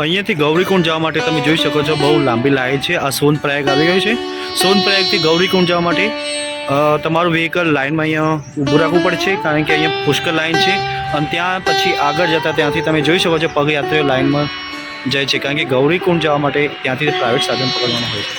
અહીંયાથી ગૌરીકુંડ જવા માટે તમે જોઈ શકો છો બહુ લાંબી લાઈન છે. આ સોનપ્રયાગ આવી ગયું છે. સોનપ્રયાગથી ગૌરીકુંડ જવા માટે તમારું વ્હીકલ લાઇનમાં અહીંયા ઊભું રાખવું પડે છે, કારણ કે અહીંયા પુષ્કળ લાઇન છે. અને ત્યાં પછી આગળ જતાં ત્યાંથી તમે જોઈ શકો છો પગયાત્રીઓ લાઇનમાં જાય છે, કારણ કે ગૌરીકુંડ જવા માટે ત્યાંથી પ્રાઇવેટ સાધન પકડવાનું હોય છે.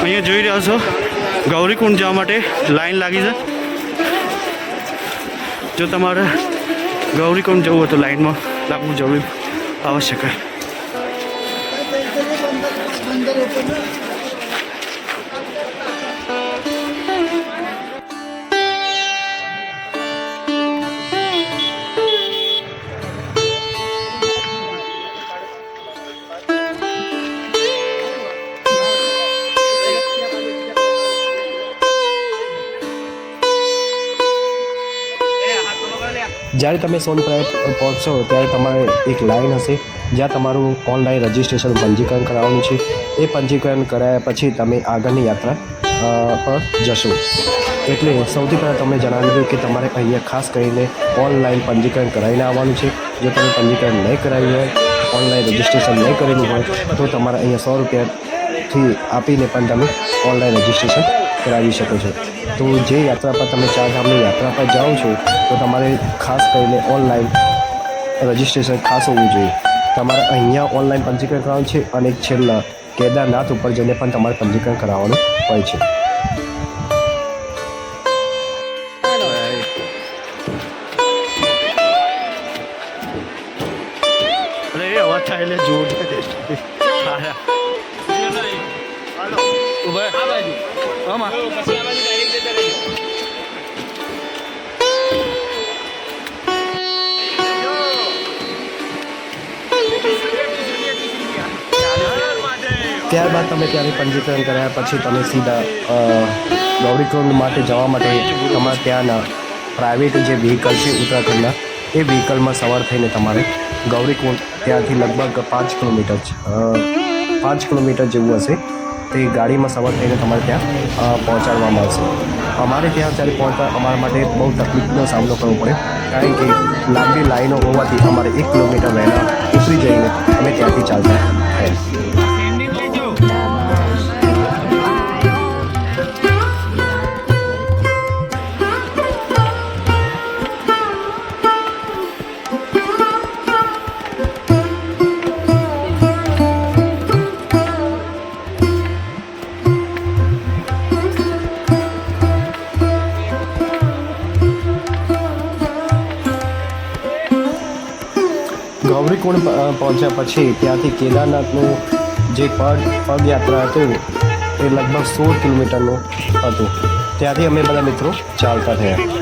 અહીંયા જોઈ રહ્યા છો ગૌરીકુંડ જવા માટે લાઈન લાગી છે. જો તમારે ગૌરીકુંડ જવું હોય તો લાઈનમાં લાગવું જરૂરી આવશ્યક છે. જ્યારે તમે સોનપ્રયાગ પહોંચશો ત્યારે તમારે એક લાઈન હશે જ્યાં તમારું ઓનલાઈન રજિસ્ટ્રેશન પંજીકરણ કરાવવાનું છે. એ પંજીકરણ કરાયા પછી તમે આગળની યાત્રા પર જશો. એટલે સૌથી પહેલાં તમને જણાવી દઉં કે તમારે અહીંયા ખાસ કરીને ઓનલાઈન પંજીકરણ કરાવીને આવવાનું છે. જો તમે પંજીકરણ નહીં કરાવ્યું હોય, ઓનલાઈન રજિસ્ટ્રેશન નહીં કરેલું હોય તો તમારે અહીંયા 100 રૂપિયાથી આપીને પણ તમે ઓનલાઈન રજિસ્ટ્રેશન કરાવી શકો છો. તો જે યાત્રા પર તમે ચારધામની યાત્રા પર જાઓ છો તો તમારે ખાસ કરીને ઓનલાઈન રજિસ્ટ્રેશન ખાસ હોવું જોઈએ. તમારે અહીંયા ઓનલાઈન પંજીકરણ કરાવવાનું છે અને છેલ્લા કેદારનાથ ઉપર જઈને પણ તમારે પંજીકરણ કરાવવાનું હોય છે. અરે અવાજ થાય એટલે જોર ત્યારબાદ તમે ત્યાંથી પંજીકરણ કર્યા પછી તમે સીધા ગૌરીકુંડ માટે જવા માટે તમારે ત્યાંના પ્રાઇવેટ જે વ્હીકલ છે ઉત્તરાખંડના, એ વ્હીકલમાં સવાર થઈને તમારે ગૌરીકુંડ ત્યાંથી લગભગ 5 કિલોમીટર જેવું હશે તે ગાડીમાં સવાર થઈને તમારે ત્યાં પહોંચાડવામાં આવશે. અમારે ત્યાં જ્યારે પહોંચતા અમારા માટે બહુ તકલીફનો સામનો કરવો પડે, કારણ કે લાંબી લાઈનો હોવાથી અમારે 1 કિલોમીટર વહેલા ઉતરી જઈને અમે ત્યાંથી ચાલતા થયા. ગૌરીકુંડ પહોંચ્યા પછી ત્યાંથી કેદારનાથનું જે પગયાત્રા હતું એ લગભગ 16 કિલોમીટરનું હતું. ત્યાંથી અમે બધા મિત્રો ચાલતા થયા.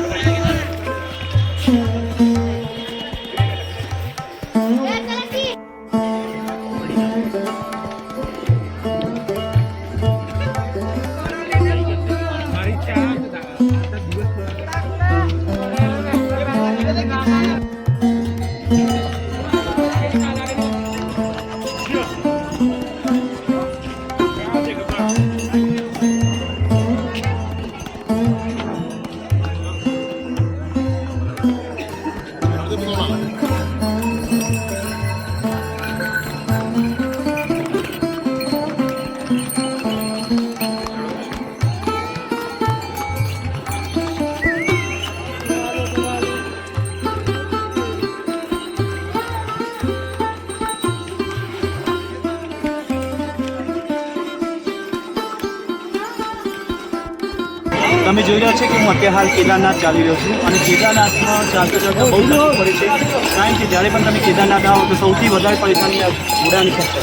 તમે જોઈ રહ્યા છો કે હું અત્યારે હાલ કેદારનાથ ચાલી રહ્યો છું અને કેદારનાથમાં ચાલતા ચાલતા બહુ તકલીફ પડે છે, કારણ કે જ્યારે પણ તમે કેદારનાથ આવો તો સૌથી વધારે પરેશાની આ ઘોડાની થશે,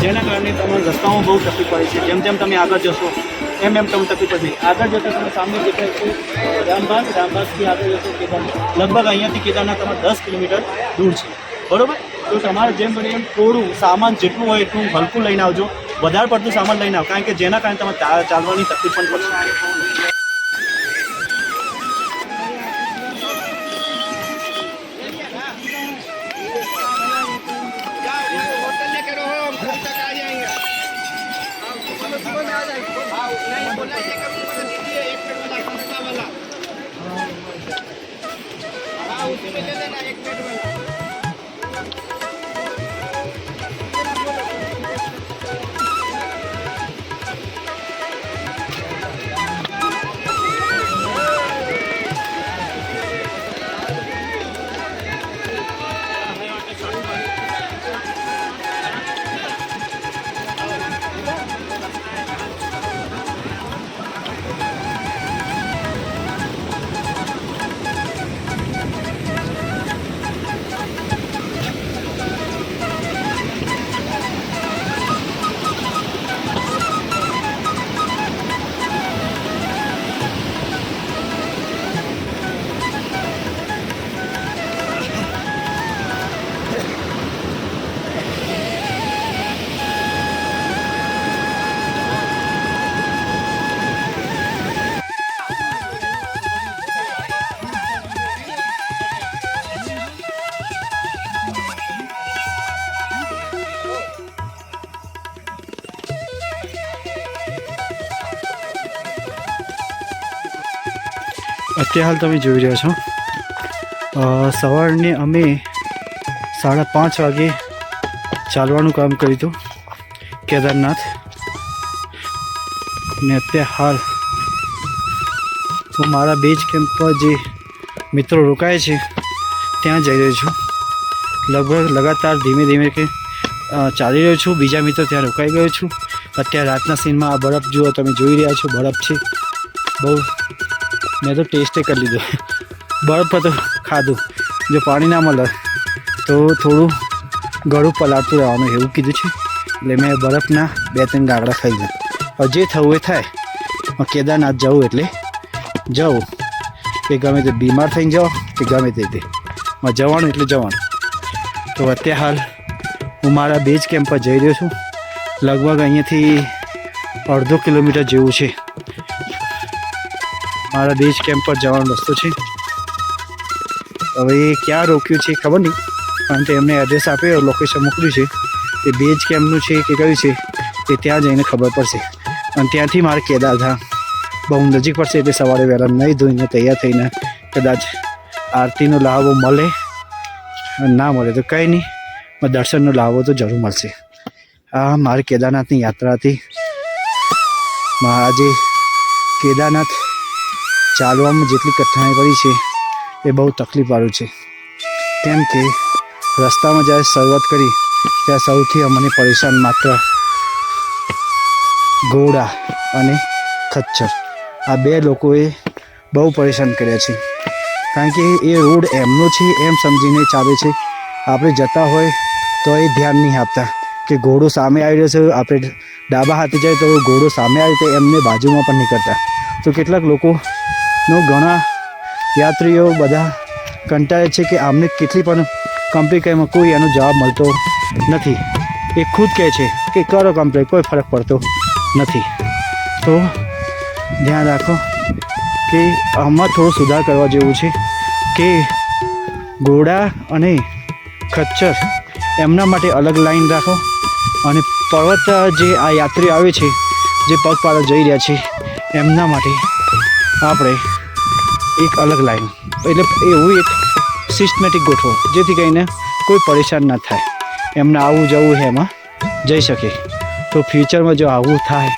જેના કારણે તમને રસ્તામાં બહુ તકલીફ પડે છે. જેમ જેમ તમે આગળ જશો એમ એમ તમને તકલીફ પડશે. આગળ જતાં તમે સામે દેખાય છે રામબાગથી આગળ જશો કેદારનાથ, લગભગ અહીંયાથી કેદારનાથ તમારે 10 કિલોમીટર દૂર છે, બરાબર. તો તમારે જેમ બને એમ થોડું સામાન જેટલું હોય એટલું હલકું લઈને આવજો, વધારે પડતું સામાન લઈને આવો, કારણ કે જેના કારણે તમે ચાલવાની તકલીફ પણ પડશે. અત્યારે હાલ તમે જોઈ રહ્યા છો સવારની અમે 5:30 વાગે ચાલવાનું કામ કર્યું હતું કેદારનાથ, ને અત્યારે હાલ હું મારા બેઝ કેમ્પ પર જે મિત્રો રોકાય છે ત્યાં જઈ રહ્યો છું. લગભગ લગાતાર ધીમે ધીમે કે ચાલી રહ્યો છું. બીજા મિત્રો ત્યાં રોકાઈ ગયો છું. અત્યારે રાતના સીનમાં આ બરફ જુઓ, તમે જોઈ રહ્યા છો બરફ છે બહુ. મેં તો ટેસ્ટે કરી લીધો બરફ પર તો ખાધું. જો પાણી ના મળે તો થોડું ગળું પલાળતું રહેવાનું એવું કીધું છે, એટલે મેં બરફના 2-3 ગાગડા ખાઈ ગયા. હવે જે થવું એ થાય. કેદારનાથ જવું એટલે જવું, કે ગમે તે બીમાર થઈને જાઓ કે ગમે તે જવાનું એટલે જવાનું. તો અત્યારે હાલ હું મારા બેઝ કેમ્પ પર જઈ રહ્યો છું. લગભગ અહીંયાથી 1.5 કિલોમીટર જેવું છે મારા બેઝ કેમ્પ પર જવાનો રસ્તો છે. હવે એ ક્યાં રોક્યું છે ખબર નહીં, કારણ કે એમને એડ્રેસ આપ્યો, લોકેશન મોકલ્યું છે. એ બેઝ કેમ્પનું છે કે કયું છે એ ત્યાં જઈને ખબર પડશે. અને ત્યાંથી મારે કેદારધામ બહુ નજીક પડશે, એટલે સવારે વહેલા નહીં ધોઈને તૈયાર થઈને કદાચ આરતીનો લાવો મળે, ના મળે તો કંઈ નહીં, દર્શનનો લાવો તો જરૂર મળશે. આ મારી કેદારનાથની યાત્રા હતી. આજે કેદારનાથ ચાલવામાં જેટલી કઠિનાઈ પડી છે એ બહુ તકલીફવાળું છે, કેમ કે રસ્તામાં જ્યારે શરૂઆત કરી ત્યાં સૌથી અમને પરેશાન માત્ર ઘોડા અને ખચ્ચર, આ 2 લોકોએ બહુ પરેશાન કર્યા છે. કારણ કે એ રોડ એમનો છે એમ સમજીને ચાલે છે. આપણે જતા હોય તો એ ધ્યાન નહીં આપતા કે ઘોડો સામે આવી રહ્યો છે, આપણે ડાબા હાથે જાય તો ઘોડો સામે આવી રીતે એમને બાજુમાં પણ નહીં કરતા. તો કેટલાક લોકોનો ઘણા યાત્રીઓ બધા કંટાળે છે કે આમને કેટલી પણ કમ્પ્લેન કહેવામાં કોઈ એનો જવાબ મળતો નથી. એ ખુદ કહે છે કે કરો કમ્પ્લેન, કોઈ ફરક પડતો નથી. તો ધ્યાન રાખો કે આમાં થોડો સુધાર કરવા જેવું છે કે ઘોડા અને ખચ્ચર એમના માટે અલગ લાઈન રાખો, અને પર્વત જે આ યાત્રીઓ આવે છે જે પગપાળા જઈ રહ્યા છે એમના માટે આપણે એક અલગ લાઈન, એટલે એવું એક સિસ્ટમેટિક ગોઠવો જેથી કરીને કોઈ પરેશાન ના થાય, એમને આવું જવું એમાં જઈ શકે. તો ફ્યુચરમાં જો આવું થાય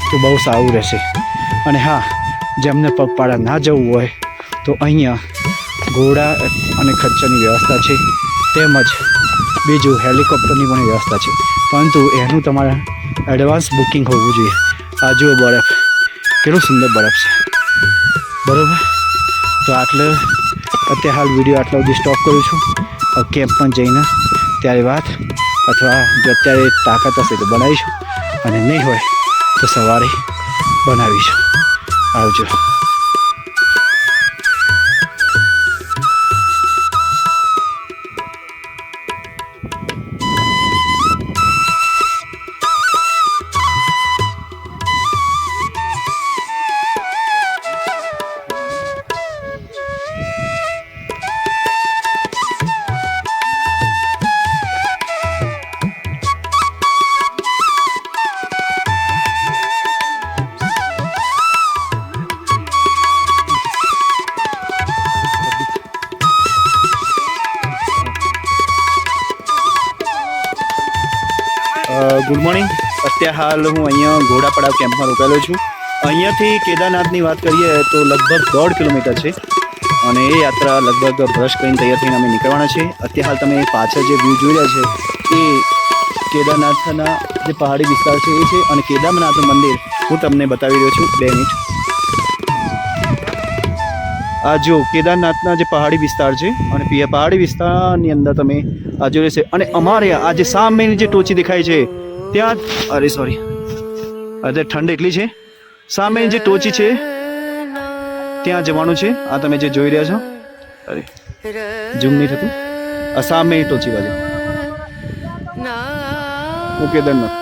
તો બહુ સારું રહેશે. અને હા, જેમને પગપાળા ના જવું હોય તો અહીંયા ઘોડા અને ખચ્ચરની વ્યવસ્થા છે, તેમજ બીજું હેલિકોપ્ટરની પણ વ્યવસ્થા છે, પરંતુ એનું તમારા એડવાન્સ બુકિંગ હોવું જોઈએ. આ જુઓ બરફ, કેટલું સુંદર બરફ છે, બરાબર. તો અત્યારે હાલ વિડીયો આટલા સુધી સ્ટોપ કરું છું. કેમ્પમાં જઈને ત્યારે વાત, અથવા જો અત્યારે તાકાત હશે તો બનાવીશું, અને નહીં હોય તો સવારે બનાવીશું. આવજો. Good morning. અત્યારે હાલ હું અહીંયા ઘોડાપડાવ કેમ્પમાં રોકાયેલો છું. અહીંયાથી કેદારનાથની વાત કરીએ તો લગભગ 1.5 કિલોમીટર છે અને એ યાત્રા લગભગ બ્રશ કરીને તૈયાર થઈને અમે નીકળવાના છે. અત્યારે હાલ તમે પાછળ જે વ્યૂ જોઈ રહ્યા છે એ કેદારનાથના જે પહાડી વિસ્તાર છે એ છે અને કેદારનાથનું મંદિર હું તમને બતાવી રહ્યો છું. 2 મિનિટ. આ જો કેદારનાથના જે પહાડી વિસ્તાર છે અને પહાડી વિસ્તારની અંદર તમે આ જોઈ છે અને અમારે આ જે સામેની જે ટોચી દેખાય છે ત્યાં અરે સોરી અત્યારે ઠંડ એટલી છે. સામેની જે ટોચી છે ત્યાં જવાનું છે. આ તમે જે જોઈ રહ્યા છો અરે ઝૂમ નહીં થતું. આ સામેની ટોચી બાજુ કેદારનાથ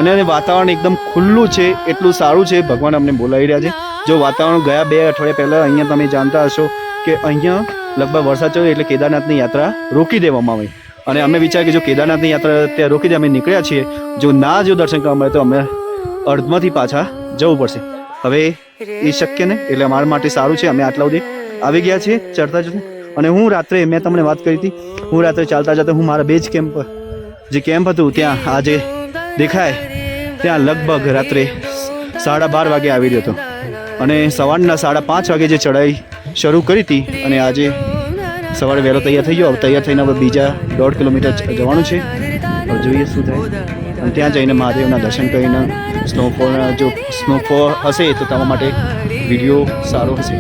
અને વાતાવરણ એકદમ ખુલ્લું છે. એટલું સારું છે. ભગવાન અમને બોલાવી રહ્યા છે. જો વાતાવરણ ગયા 2 અઠવાડિયા પહેલાં અહીંયા તમે જાણતા હશો કે અહીંયા લગભગ વરસાદ થયો એટલે કેદારનાથની યાત્રા રોકી દેવામાં આવી અને અમે વિચાર કે જો કેદારનાથની યાત્રા ત્યાં રોકી દે અમે નીકળ્યા છીએ જો ના જો દર્શન કરવા મળે તો અમે અર્ધમાંથી પાછા જવું પડશે. હવે એ શક્ય નહીં એટલે અમારા માટે સારું છે અમે આટલા સુધી આવી ગયા છીએ ચડતા ચડતા. અને હું રાત્રે મેં તમને વાત કરી હતી હું રાત્રે ચાલતા ચાલતા હું મારા બેઝ કેમ્પ જે કેમ્પ હતું ત્યાં આજે દેખાય ત્યાં લગભગ રાત્રે 12:30 વાગે આવી રહ્યો હતો અને સવારના 5:30 વાગે જે ચડાઈ શરૂ કરી હતી અને આજે સવારે વહેલો તૈયાર થઈ ગયો. તૈયાર થઈને હવે બીજા 1.5 કિલોમીટર જવાનું છે. હવે જોઈએ શું થાય અને ત્યાં જઈને મહાદેવના દર્શન કરીને સ્નોફોલના જો સ્નોફોલ હશે તો તમારા માટે વિડીયો સારો હશે.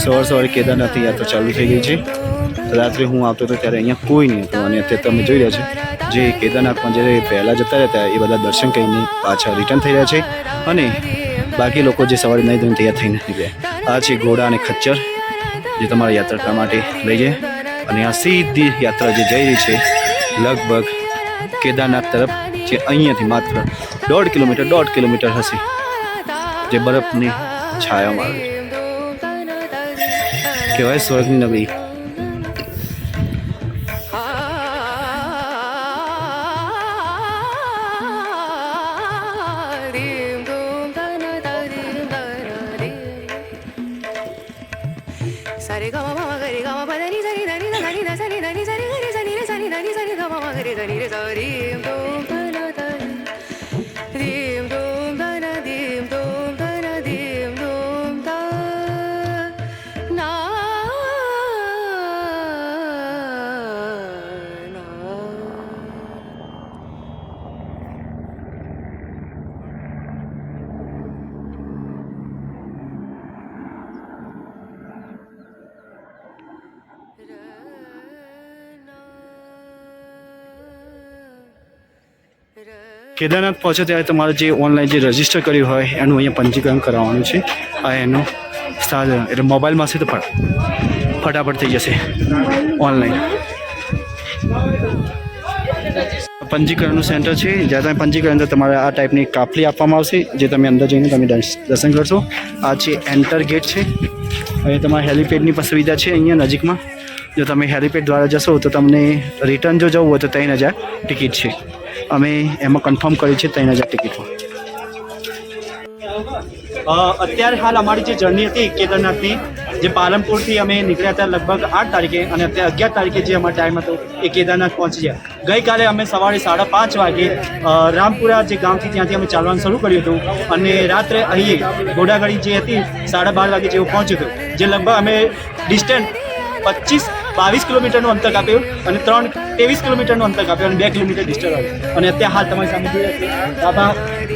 સવારે કેદારનાથની યાત્રા ચાલુ થઈ ગઈ છે. રાત્રે હું આવતો હતો ત્યારે અહીંયા કોઈ નહીં હતું અને અત્યારે તમે જોઈ રહ્યા છો જે કેદારનાથમાં જે પહેલાં જતા રહેતા એ બધા દર્શન કરીને પાછા રિટર્ન થઈ રહ્યા છે અને બાકી લોકો જે સવારે નહીં ધોઈને તૈયાર થઈને નીકળ્યા. આ છે ઘોડા અને ખચ્ચર જે તમારા યાત્રા કરવા માટે લઈ જાય અને આ સીધી યાત્રા જે જઈ રહી છે લગભગ કેદારનાથ તરફ જે અહીંયાથી માત્ર 1.5 કિલોમીટર હશે જે બરફની છાયામાં આવે છે. કહેવાય સ્વર્ગની નગરી. Sare ga ma ga re ga ma pa da ni sa ni da ni da ni da sa ni da ni sa ni ga re sa ni re sa ni da ni sa ni ga ma ga re da ni re sa rim dum da na da rim dum da na dim dum da na dim dum da na na Kedarnath પહોંચો ત્યારે તમારે જે online જે register કર્યું હોય એનું અહીંયા પંજીકરણ કરાવવાનું છે. આ એનું સાધન એટલે મોબાઈલમાં છે તો ફટાફટ થઈ જશે ઓનલાઈન. પંજીકરણનું સેન્ટર છે જ્યાં તમે પંજીકરણ તો તમારે આ ટાઈપની કાપલી આપવામાં આવશે જે તમે અંદર જઈને તમે દર્શન કરશો. આ છે એન્ટર ગેટ છે. અહીં તમારે હેલિપેડની પણ સુવિધા છે અહીંયા નજીકમાં. જો તમે હેલિપેડ દ્વારા જશો તો તમને રિટર્ન જો જવું હોય તો 3000 ટિકિટ છે. અમે એમાં કન્ફર્મ કરી છે 3000 ટિકિટમાં. અત્યારે હાલ અમારી જે જર્ની હતી કેદારનાથની જે પાલનપુરથી અમે નીકળ્યા હતા લગભગ 8 તારીખે અને અત્યારે 11 તારીખે જે અમારો ટાઈમ હતો એ કેદારનાથ પહોંચી ગયા. ગઈકાલે અમે સવારે 5:30 વાગે રામપુરા જે ગામથી ત્યાંથી અમે ચાલવાનું શરૂ કર્યું હતું અને રાત્રે અહીં ઘોડાગાડી જે હતી 12:30 વાગે જેવું પહોંચ્યું હતું જે લગભગ અમે ડિસ્ટન્સ 22 કિલોમીટરનું અંતર કાપ્યું અને 23 કિલોમીટરનું અંતર કાપ્યું અને 2 કિલોમીટર ડિસ્ટન્સ આવ્યું અને અત્યારે હાલ તમારી સામે જોઈ રહ્યા છે બાબા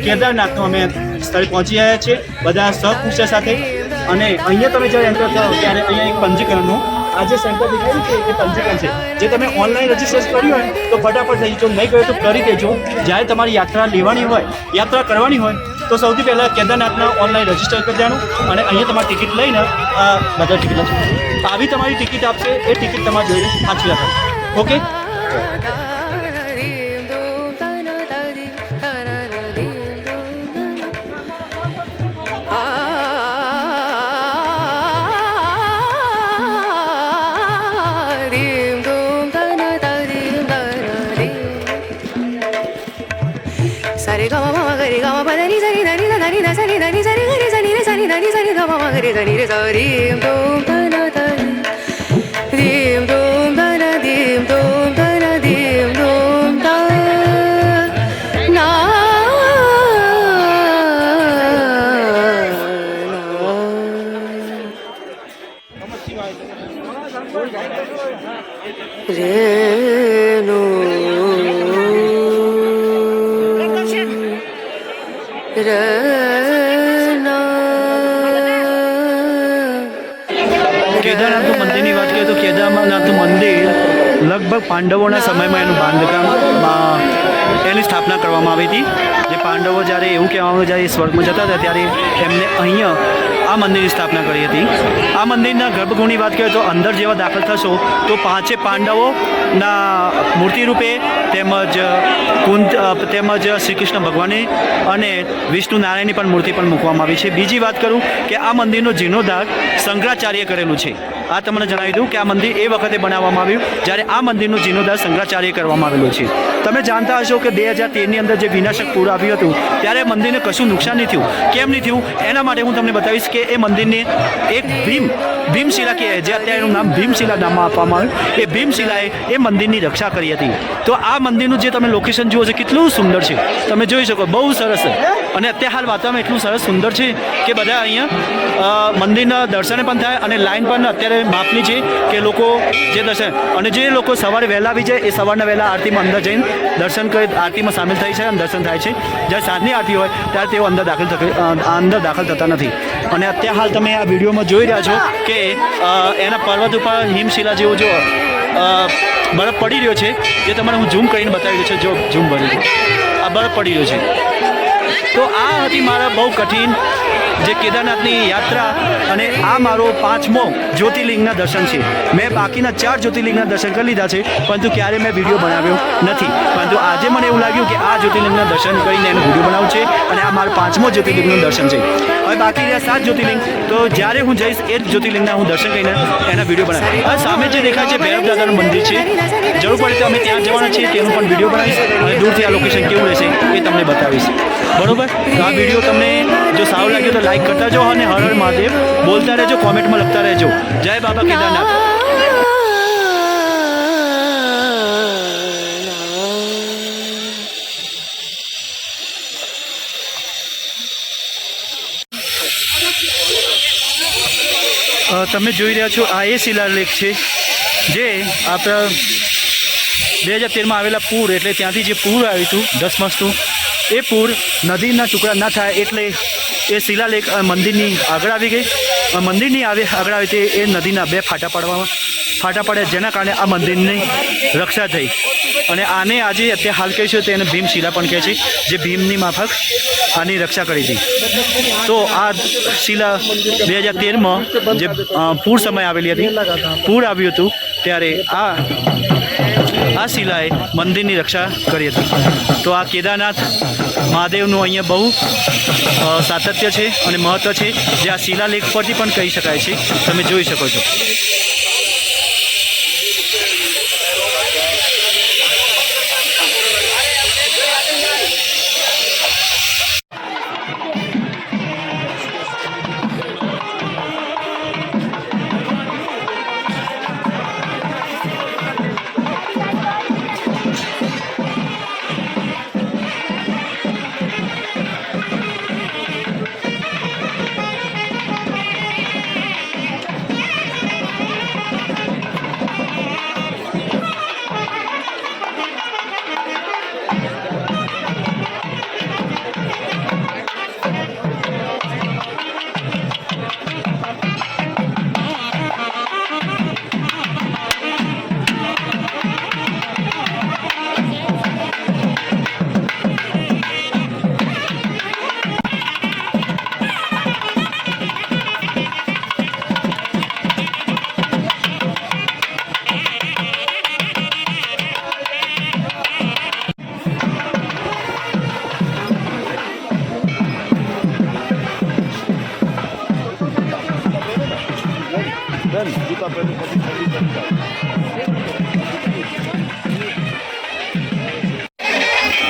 કેદારનાથનું અમે સ્થળે પહોંચી રહ્યા છીએ બધા સહકુશળ સાથે. અને અહીંયા તમે જ્યારે એન્ટર થાઓ ત્યારે અહીંયા એક પંજીકરણનું આ જે સેન્ટર દેખાયું છે એ પંજીકરણ છે જે તમે ઓનલાઈન રજીસ્ટ્રેશન કર્યું હોય તો ફટાફટ થઈ જજો. નહીં કર્યું તો કરી દેજો. જ્યારે તમારી યાત્રા લેવાની હોય યાત્રા કરવાની હોય તો સૌથી પહેલાં કેદારનાથના ઓનલાઈન રજીસ્ટર કરી દેવાનું અને અહીંયા તમારી ટિકિટ લઈને બધા ટિકિટ આવી તમારી ટિકિટ આપશે એ ટિકિટ તમારે જોઈને સાચવી રાખવાની. Okay. Sare ga ma ga re ga ma pa da ni sa ni da ni da ni da sa ni da ni sa ni ga re sa ni re sa ni da ni sa ni ga ma ga re da ni re sa rim dum da na da rim dum da na dim dum da na dim dum રેનો કેદારનાથનું મંદિરની વાત કરીએ તો કેદારનાથનું મંદિર લગભગ પાંડવોના સમયમાં એનું બાંધકામ એની સ્થાપના કરવામાં આવી હતી. જે પાંડવો જ્યારે એવું કહેવામાં જ્યારે સ્વર્ગમાં જતા હતા ત્યારે એમને અહીંયા આ મંદિરની સ્થાપના કરી હતી. આ મંદિરના ગર્ભગૃહની વાત કરીએ તો અંદર જેવા દાખલ થશો તો પાંચે પાંડવોના મૂર્તિ રૂપે તેમજ શ્રી કૃષ્ણ ભગવાનની અને વિષ્ણુ નારાયણની પણ મૂર્તિ પણ મૂકવામાં આવી છે. બીજી વાત કરું કે આ મંદિરનો જીર્ણોદ્ધાર શંકરાચાર્ય કરેલું છે. આ તમને જણાવી દઉં કે આ મંદિર એ વખતે બનાવવામાં આવ્યું જ્યારે આ મંદિરનું જીર્ણોદ્ધાર શંકરાચાર્ય કરવામાં આવેલું છે. તમે જાણતા હશો કે 2013ની અંદર જે વિનાશક પૂર આવ્યું હતું ત્યારે મંદિરને કશું નુકસાન નહીં થયું. કેમ નહીં થયું એના માટે હું તમને બતાવીશ કે એ મંદિરને એક ભીમશિલા કે જે અત્યારે એનું નામ ભીમશિલા નામમાં આપવામાં આવ્યું એ ભીમશિલાએ એ મંદિરની રક્ષા કરી હતી. તો આ મંદિરનું જે તમે લોકેશન જુઓ છો કેટલું સુંદર છે, તમે જોઈ શકો, બહુ સરસ. અને અત્યારે હાલ વાતાવરણ એટલું સરસ સુંદર છે કે બધા અહીંયા મંદિરના દર્શને પણ થાય અને લાઈન પણ અત્યારે માપની છે કે લોકો જે દર્શન અને જે લોકો સવારે વહેલા આવી જાય એ સવારના વહેલા આરતીમાં અંદર જઈને દર્શન કરી આરતીમાં સામેલ થાય છે અને દર્શન થાય છે. જ્યારે સાંજની આરતી હોય ત્યારે તેઓ અંદર દાખલ થતા નથી. અને અત્યારે હાલ તમે આ વિડીયોમાં જોઈ રહ્યા છો કે એના પર્વત ઉપર હિમશિલા જેવો જો બરફ પડી રહ્યો છે જે તમને હું ઝૂમ કરીને બતાવી રહ્યો છું. જો ઝૂમ ભર્યું આ બરફ પડી રહ્યો છે. તો આ હતી મારા બહુ કઠિન જે કેદારનાથની યાત્રા અને આ મારો 5મો જ્યોતિર્લિંગના દર્શન છે. મેં બાકીના 4 જ્યોતિર્લિંગના દર્શન કરી લીધા છે પરંતુ ક્યારેય મેં વિડીયો બનાવ્યો નથી. પરંતુ આજે મને એવું લાગ્યું કે આ જ્યોતિર્લિંગના દર્શન કરીને એનો વિડીયો બનાવું છે અને આ મારો 5મો જ્યોતિર્લિંગનું દર્શન છે. હવે બાકી રહ્યા 7 જ્યોતિર્લિંગ તો જ્યારે હું જઈશ એ જ જ્યોતિર્લિંગના હું દર્શન કરીને એના વિડીયો બનાવીશ. હવે સામે જે દેખાય છે ભૈરવ દાદાનું મંદિર છે, જરૂર પડે તો અમે ત્યાં જવાના છીએ તેનું પણ વિડીયો બનાવીશ અને દૂરથી આ લોકેશન કેવું રહેશે એ તમને બતાવીશ. બરોબર, તો આ વિડીયો તમને જો સારું લાગ્યો તો લાઈક કરતા જાઓ અને હર હર મહાદેવ બોલતા રહેજો, કોમેન્ટમાં લખતા રહેજો. જય બાબા કેદારનાથ. તમે જોઈ રહ્યા છો આ એ શિલાલેખ છે જે આપણા 2013માં આવેલા પૂર એટલે ત્યાંથી જે પૂર આવ્યું હતું ધસમસતું એ પૂર નદીના ટુકડા ના થાય એટલે એ શિલાલેખ મંદિરની આગળ આવી ગઈ. મંદિરની આગળ આવી તે એ નદીના 2 ફાટા પડ્યા જેના કારણે આ મંદિરની રક્ષા થઈ. અને આને આજે અત્યારે હાલ કહીશું તેને ભીમશિલા પણ કહે છે જે ભીમની માફક આની રક્ષા કરી હતી. તો આ શિલા 2013માં જે પૂર સમય આવેલી હતી, પૂર આવ્યું હતું ત્યારે આ શિલાએ મંદિરની રક્ષા કરી હતી. તો આ કેદારનાથ મહાદેવનું અહીંયા બહુ સાતત્ય છે અને મહત્ત્વ છે જે આ શિલાલેખ પરથી પણ કહી શકાય છે. તમે જોઈ શકો છો.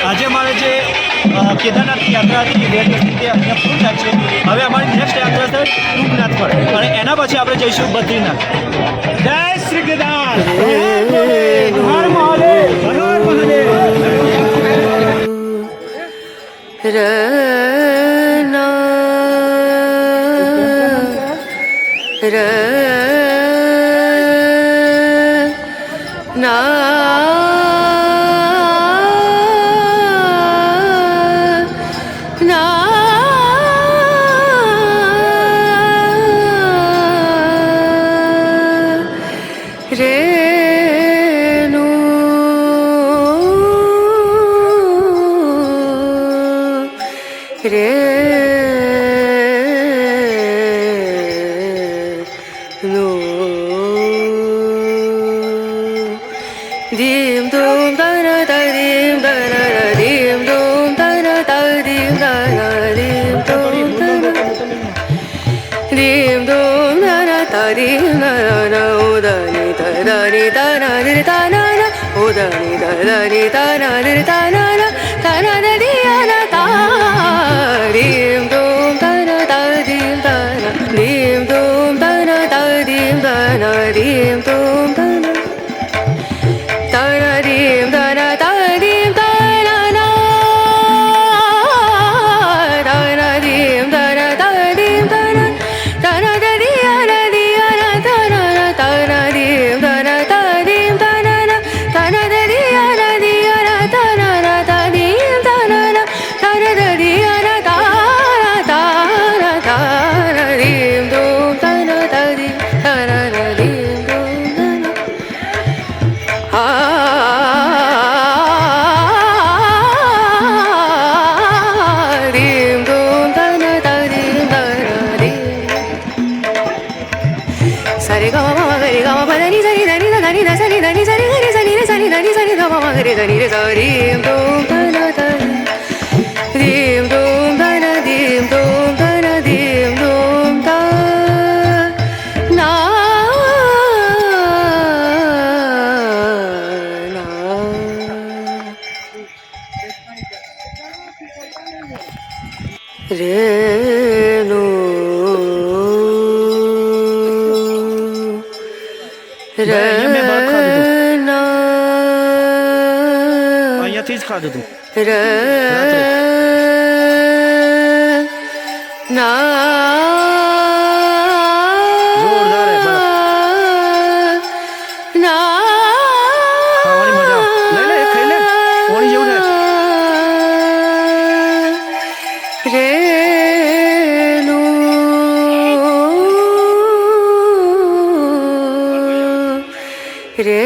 આજે અમારે જે કેદારનાથની યાત્રા હતી તે અહીંયા પૂર્ણ થાય છે. હવે અમારી નેક્સ્ટ યાત્રા છે તુંગનાથ પર અને એના પછી આપણે જઈશું બદ્રીનાથ. જય શ્રી કેદાર, હર મહાદેવ, હર મહાદેવ. ર na na re nu re nu dim dum da na da dim da na na dim dum da na da dim da na dim dum da na dim dum da na da dim da na o da ni da na di da na na o da ni da di da na di da na da di ya na da dim dum da na da dim da na dim dum da na da dim da na dim dum da na da na dim da na da dim da na na da na dim da na da dim da na da na da di ya na da na da na dim da na da dim da na na da na da di ya na da na da dim da na na da na da di ya na da na dim dum da na da dim da na na dim dum da na dim dum da na da dim da na dim sa re ga ma ga re ga ma pa da ni sa ni da ni da ni da sa ni da ni sa ni ga re sa ni re sa ni da ni sa ni ga ma ga re sa ni re sa dim dum da na da dim dum da na dim dum da na dim dum da na na re nu re na અહીંયાથી જ ખાધું તું re na જોરદાર હે બરાબર na ખાવાની મજા આવે લઈ લે એક ખાઈ લે પાણી જેવું થાય re nu re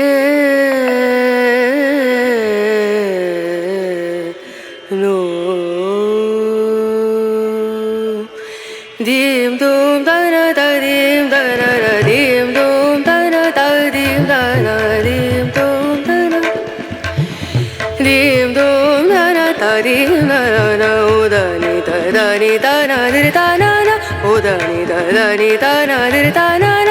nu dim dum da na da dim da na na dim dum da na da dim da na dim dum da na dim dum da na da dim da na o da ni da na di da na o da ni da ni da na di da na